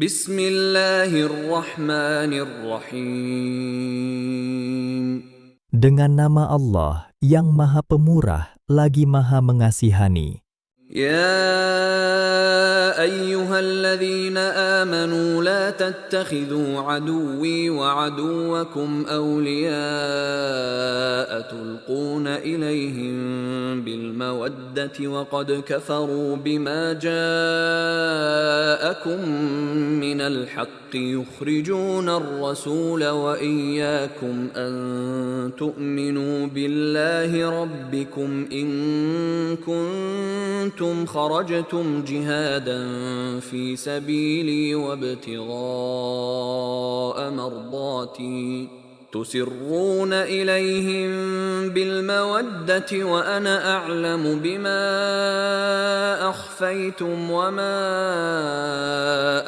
Bismillahirrahmanirrahim. Dengan nama Allah yang Maha Pemurah lagi Maha Mengasihani. يا أيها الذين آمنوا لا تتخذوا عدوي وعدوكم أولياء تلقون إليهم بالمودة وقد كفروا بما جاءكم من الحق يخرجون الرسول وإياكم أن تؤمنوا بالله ربكم إن كنتم خرجتم جهادا في سبيلي وابتغاء مرضاتي تسرون إليهم بالمودة وأنا أعلم بما أخفيتم وما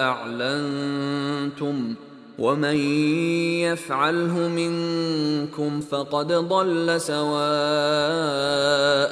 أعلنتم ومن يفعله منكم فقد ضل سواء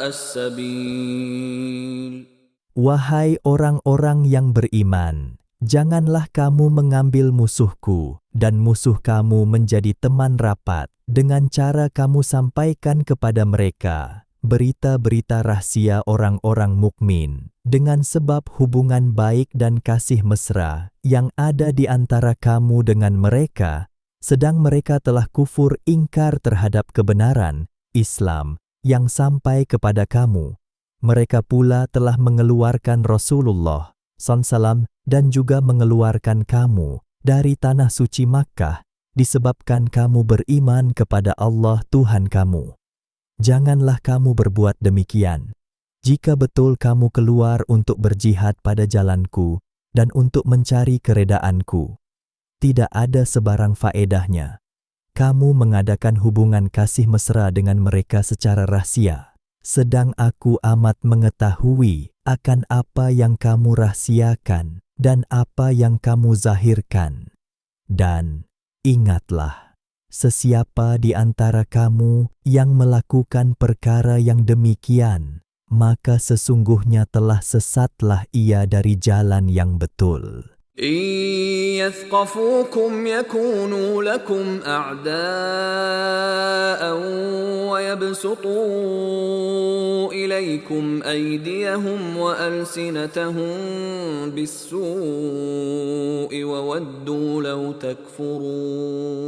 السبيل. Wahai orang-orang yang beriman, janganlah kamu mengambil musuhku dan musuh kamu menjadi teman rapat dengan cara kamu sampaikan kepada mereka berita-berita rahasia orang-orang mukmin dengan sebab hubungan baik dan kasih mesra yang ada di antara kamu dengan mereka, sedang mereka telah kufur ingkar terhadap kebenaran Islam yang sampai kepada kamu. Mereka pula telah mengeluarkan Rasulullah SAW dan juga mengeluarkan kamu dari tanah suci Makkah disebabkan kamu beriman kepada Allah Tuhan kamu. Janganlah kamu berbuat demikian. Jika betul kamu keluar untuk berjihad pada jalanku dan untuk mencari keredaanku, tidak ada sebarang faedahnya kamu mengadakan hubungan kasih mesra dengan mereka secara rahasia, sedang aku amat mengetahui akan apa yang kamu rahasiakan dan apa yang kamu zahirkan. Dan ingatlah, sesiapa di antara kamu yang melakukan perkara yang demikian, maka sesungguhnya telah sesatlah ia dari jalan yang betul. إن يثقفوكم يكونوا لكم أعداء ويبسطوا إليكم أيديهم وألسنتهم بالسوء وودوا لو تكفرون.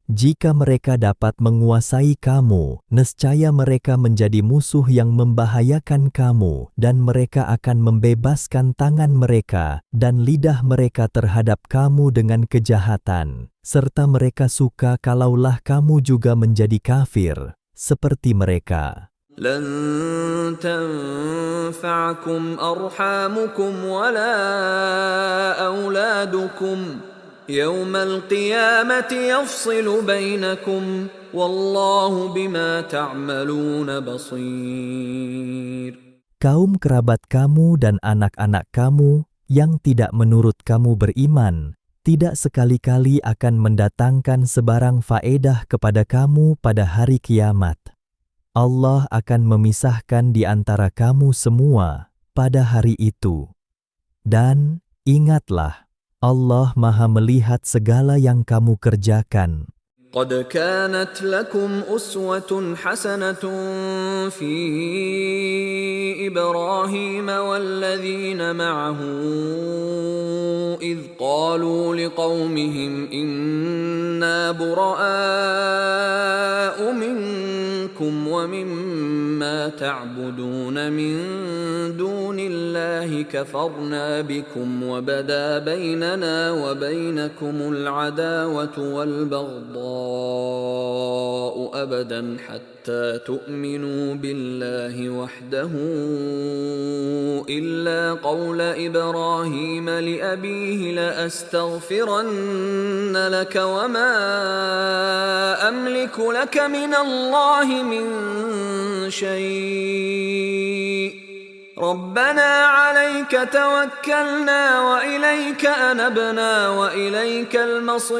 Jika mereka dapat menguasai kamu, nescaya mereka menjadi musuh yang membahayakan kamu dan mereka akan membebaskan tangan mereka dan lidah mereka terhadap kamu dengan kejahatan, serta mereka suka kalaulah kamu juga menjadi kafir, seperti mereka. لن تنفعكم أرحامكم ولا أولادكم يوم القيامة يفصل بينكم والله بما تعملون بصير. Kaum kerabat kamu dan anak-anak kamu yang tidak menurut kamu beriman, tidak sekali-kali akan mendatangkan sebarang faedah kepada kamu pada hari kiamat. Allah akan memisahkan di antara kamu semua pada hari itu. Dan ingatlah, Allah Maha melihat segala yang kamu kerjakan. قد كانت لكم أسوة حسنة في إبراهيم والذين معه إذ قالوا لقومهم إنا براء منكم ومما تعبدون من دون الله كفرنا بكم وبدا بيننا وبينكم العداوة والبغضاء أبدا حتى تؤمنوا بالله وحده إلا قول إبراهيم لأبيه لأستغفرن لك وما أملك لك من الله من شيء ربنا عليك توكلنا وإليك أنبنا وإليك المصير.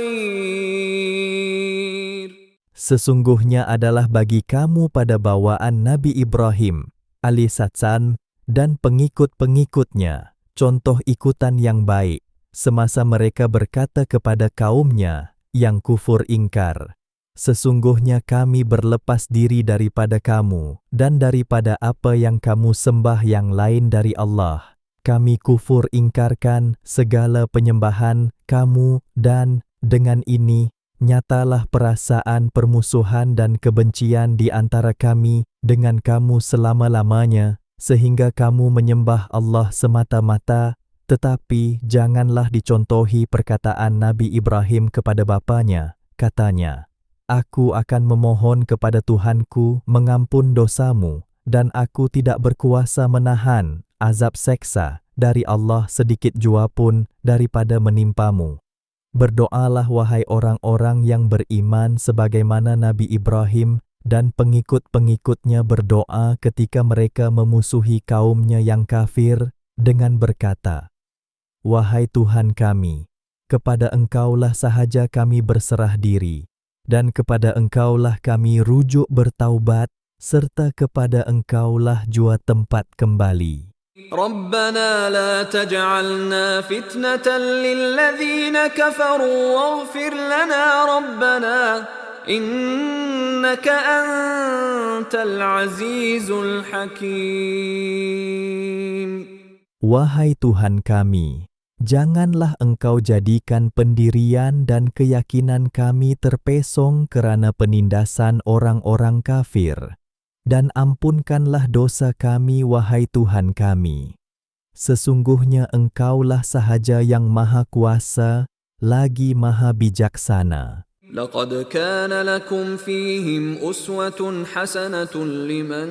Sesungguhnya adalah bagi kamu pada bawaan Nabi Ibrahim, alaihissalam, dan pengikut-pengikutnya, contoh ikutan yang baik, semasa mereka berkata kepada kaumnya yang kufur ingkar, "Sesungguhnya kami berlepas diri daripada kamu dan daripada apa yang kamu sembah yang lain dari Allah. Kami kufur ingkarkan segala penyembahan kamu dan dengan ini nyatalah perasaan permusuhan dan kebencian di antara kami dengan kamu selama-lamanya, sehingga kamu menyembah Allah semata-mata. Tetapi janganlah dicontohi perkataan Nabi Ibrahim kepada bapanya. Katanya, 'Aku akan memohon kepada Tuhanku mengampun dosamu, dan aku tidak berkuasa menahan azab seksa dari Allah sedikit jua pun daripada menimpamu.' Berdoalah wahai orang-orang yang beriman sebagaimana Nabi Ibrahim dan pengikut-pengikutnya berdoa ketika mereka memusuhi kaumnya yang kafir dengan berkata, 'Wahai Tuhan kami, kepada Engkaulah sahaja kami berserah diri, dan kepada Engkaulah kami rujuk bertaubat, serta kepada Engkaulah jua tempat kembali.' ربنا لا تجعلنا فتنة للذين كفروا واغفر لنا ربنا إنك أنت العزيز الحكيم. Wahai Tuhan kami, janganlah Engkau jadikan pendirian dan keyakinan kami terpesong kerana penindasan orang-orang kafir, dan ampunkanlah dosa kami, wahai Tuhan kami. Sesungguhnya Engkaulah sahaja yang Maha Kuasa, lagi Maha Bijaksana. لقد كان لكم فيهم أسوة حسنة لمن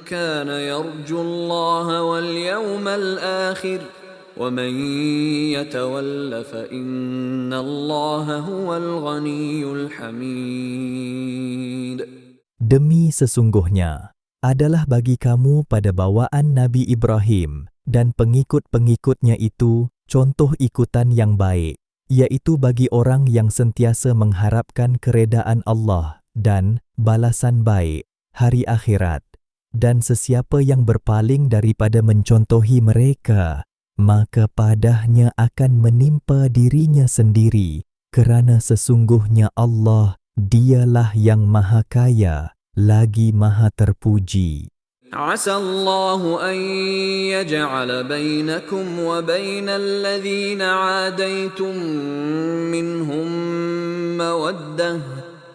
كان يرجو الله واليوم الآخر ومن يتول فإن الله هو الغني الحميد. Demi sesungguhnya adalah bagi kamu pada bawaan Nabi Ibrahim dan pengikut-pengikutnya itu contoh ikutan yang baik, yaitu bagi orang yang sentiasa mengharapkan keredaan Allah dan balasan baik hari akhirat. Dan sesiapa yang berpaling daripada mencontohi mereka, maka padanya akan menimpa dirinya sendiri, kerana sesungguhnya Allah, Dialah yang Maha Kaya, lagi Maha Terpuji. عسى الله أن يجعل بينكم وبين الذين عاديتم منهم مودة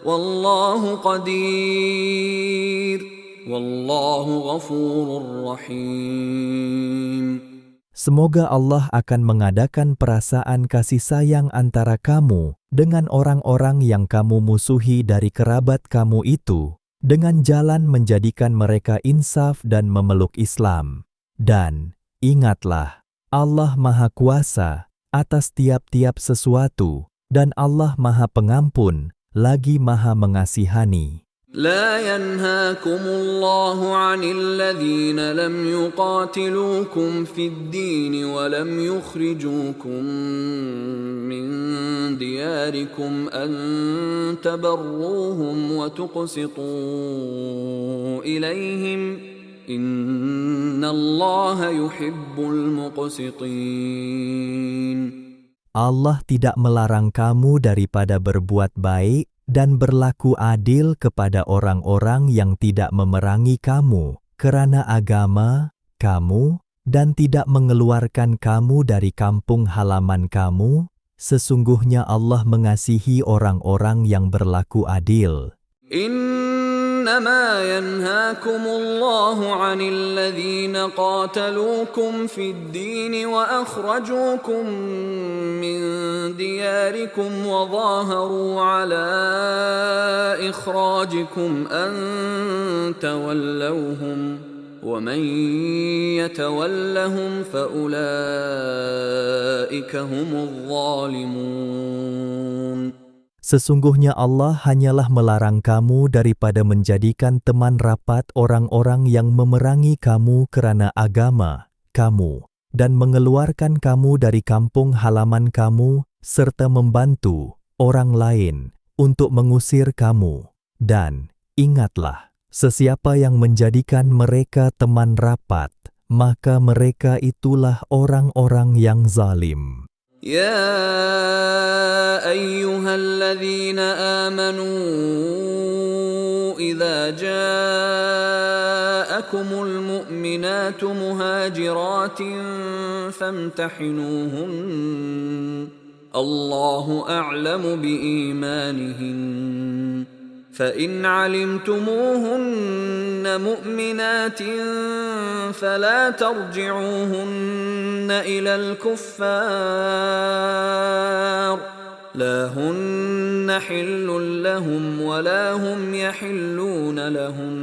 والله قدير والله غفور رحيم. Semoga Allah akan mengadakan perasaan kasih sayang antara kamu dengan orang-orang yang kamu musuhi dari kerabat kamu itu, dengan jalan menjadikan mereka insaf dan memeluk Islam. Dan ingatlah, Allah Maha Kuasa atas tiap-tiap sesuatu, dan Allah Maha Pengampun, lagi Maha Mengasihani. لا ينهاكم الله عن الذين لم يقاتلوكم في الدين ولم يخرجوكم من دياركم أن تبروهم وتقسطوا إليهم إن الله يحب المقسطين. Allah tidak melarang kamu daripada berbuat baik dan berlaku adil kepada orang-orang yang tidak memerangi kamu kerana agama kamu dan tidak mengeluarkan kamu dari kampung halaman kamu. Sesungguhnya Allah mengasihi orang-orang yang berlaku adil. إنما ينهاكم الله عن الذين قاتلوكم في الدين وأخرجوكم من دياركم وظاهروا على إخراجكم أن تولوهم ومن يتولهم فأولئك هم الظالمون. Sesungguhnya Allah hanyalah melarang kamu daripada menjadikan teman rapat orang-orang yang memerangi kamu kerana agama kamu dan mengeluarkan kamu dari kampung halaman kamu serta membantu orang lain untuk mengusir kamu. Dan ingatlah, sesiapa yang menjadikan mereka teman rapat, maka mereka itulah orang-orang yang zalim. يا أيها الذين آمنوا إذا جاءكم المؤمنات مهاجرات فامتحنوهن الله أعلم بإيمانهن فإن علمتموهن مؤمنات فلا ترجعوهن إلى الكفار لا هن حل لهم ولا هم يحلون لهم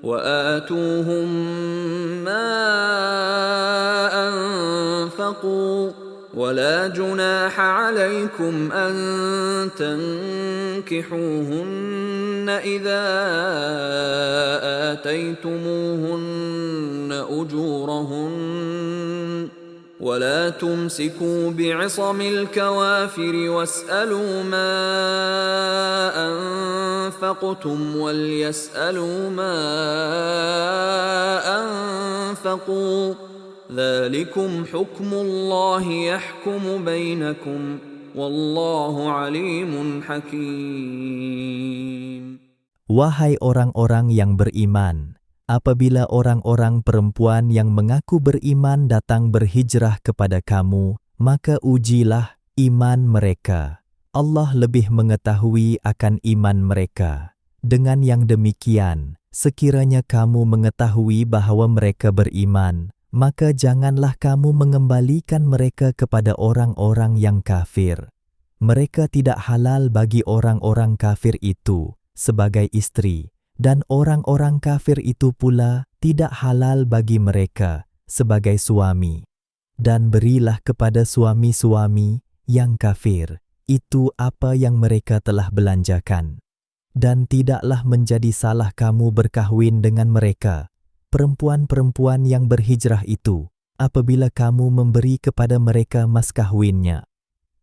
وآتوهم ما أنفقوا ولا جناح عليكم أن تنكحوهن إذا آتيتموهن أجورهن ولا تمسكوا بعصم الكوافر واسألوا ما أنفقتم وليسألوا ما أنفقوا ذلكم حكم الله يحكم بينكم والله عليم حكيم. Wahai orang-orang yang beriman, apabila orang-orang perempuan yang mengaku beriman datang berhijrah kepada kamu, maka ujilah iman mereka. Allah lebih mengetahui akan iman mereka. Dengan yang demikian, sekiranya kamu mengetahui bahwa mereka beriman, maka janganlah kamu mengembalikan mereka kepada orang-orang yang kafir. Mereka tidak halal bagi orang-orang kafir itu sebagai istri, dan orang-orang kafir itu pula tidak halal bagi mereka sebagai suami. Dan berilah kepada suami-suami yang kafir itu apa yang mereka telah belanjakan. Dan tidaklah menjadi salah kamu berkahwin dengan mereka, perempuan-perempuan yang berhijrah itu, apabila kamu memberi kepada mereka mas kahwinnya.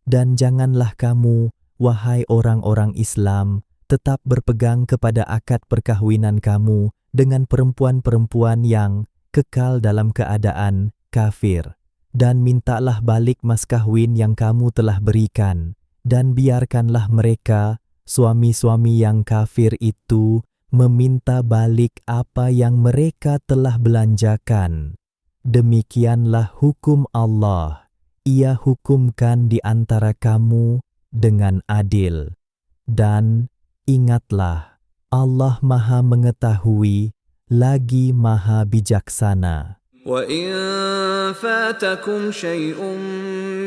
Dan janganlah kamu, wahai orang-orang Islam, tetap berpegang kepada akad perkahwinan kamu dengan perempuan-perempuan yang kekal dalam keadaan kafir. Dan mintalah balik mas kahwin yang kamu telah berikan, dan biarkanlah mereka, suami-suami yang kafir itu, meminta balik apa yang mereka telah belanjakan. Demikianlah hukum Allah. Ia hukumkan di antara kamu dengan adil. Dan ingatlah, Allah Maha Mengetahui lagi Maha Bijaksana. وَإِن فَاتَكُمْ شَيْءٌ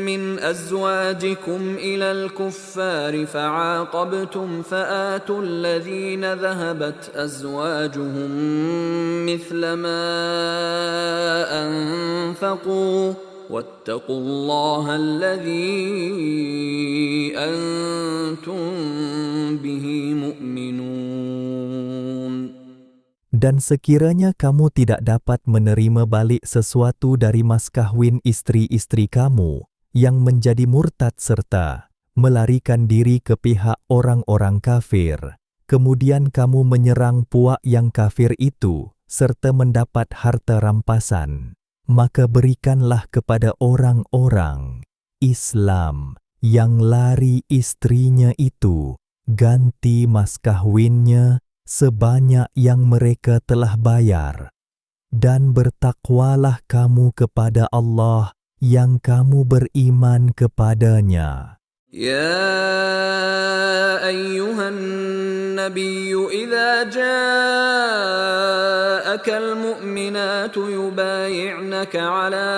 مِّنْ أَزْوَاجِكُمْ إِلَى الْكُفَّارِ فَعَاقَبْتُمْ فَآتُوا الَّذِينَ ذَهَبَتْ أَزْوَاجُهُم مِّثْلَ مَا أَنفَقُوا وَاتَّقُوا اللَّهَ الَّذِي أَنتُم بِهِ مُؤْمِنُونَ. Dan sekiranya kamu tidak dapat menerima balik sesuatu dari mas kahwin istri-istri kamu yang menjadi murtad serta melarikan diri ke pihak orang-orang kafir, kemudian kamu menyerang puak yang kafir itu serta mendapat harta rampasan, maka berikanlah kepada orang-orang Islam yang lari istrinya itu ganti mas kahwinnya sebanyak yang mereka telah bayar. Dan bertakwalah kamu kepada Allah yang kamu beriman kepadanya. يا أيها النبي إذا جاءك المؤمنات يبايعنك على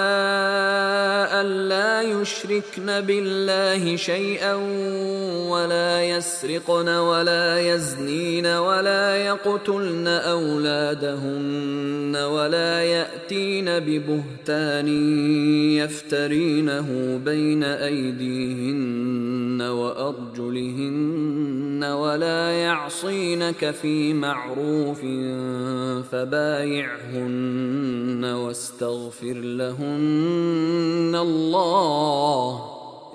ألا يشركن بالله شيئا ولا يسرقن ولا يزنين ولا يقتلن أولادهن ولا يأتين ببهتان يفترينه بين أيديهن وأرجلهن ولا يعصينك في معروف فبايعهن واستغفر لهن الله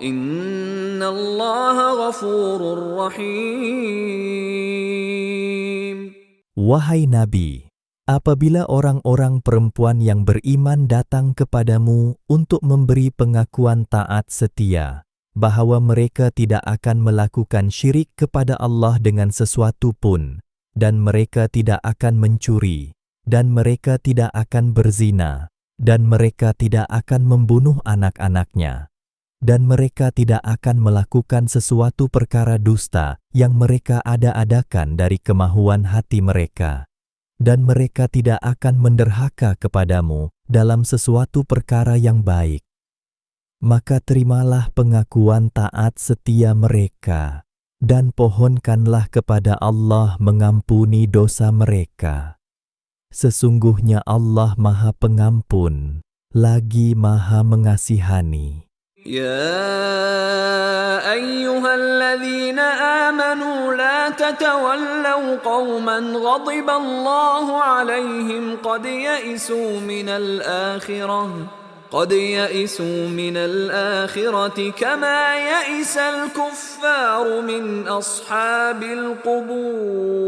إن الله غفور رحيم. Wahai Nabi, Apabila orang-orang perempuan yang beriman datang kepadamu untuk memberi pengakuan taat setia, bahawa mereka tidak akan melakukan syirik kepada Allah dengan sesuatu pun, dan mereka tidak akan mencuri, dan mereka tidak akan berzina, dan mereka tidak akan membunuh anak-anaknya, dan mereka tidak akan melakukan sesuatu perkara dusta yang mereka ada-adakan dari kemahuan hati mereka, dan mereka tidak akan menderhaka kepadamu dalam sesuatu perkara yang baik, maka terimalah pengakuan taat setia mereka, dan pohonkanlah kepada Allah mengampuni dosa mereka. Sesungguhnya Allah Maha Pengampun, lagi Maha Mengasihani. يا أيها الذين آمنوا لا تتولوا قوما غضب الله عليهم قد يئسوا من الآخرة كما يئس الكفار من أصحاب القبور.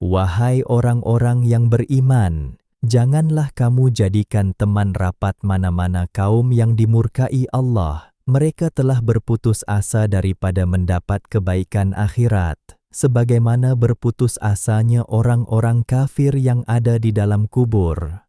Wahai orang-orang yang beriman, janganlah kamu jadikan teman rapat mana-mana kaum yang dimurkai Allah. Mereka telah berputus asa daripada mendapat kebaikan akhirat, sebagaimana berputus asanya orang-orang kafir yang ada di dalam kubur.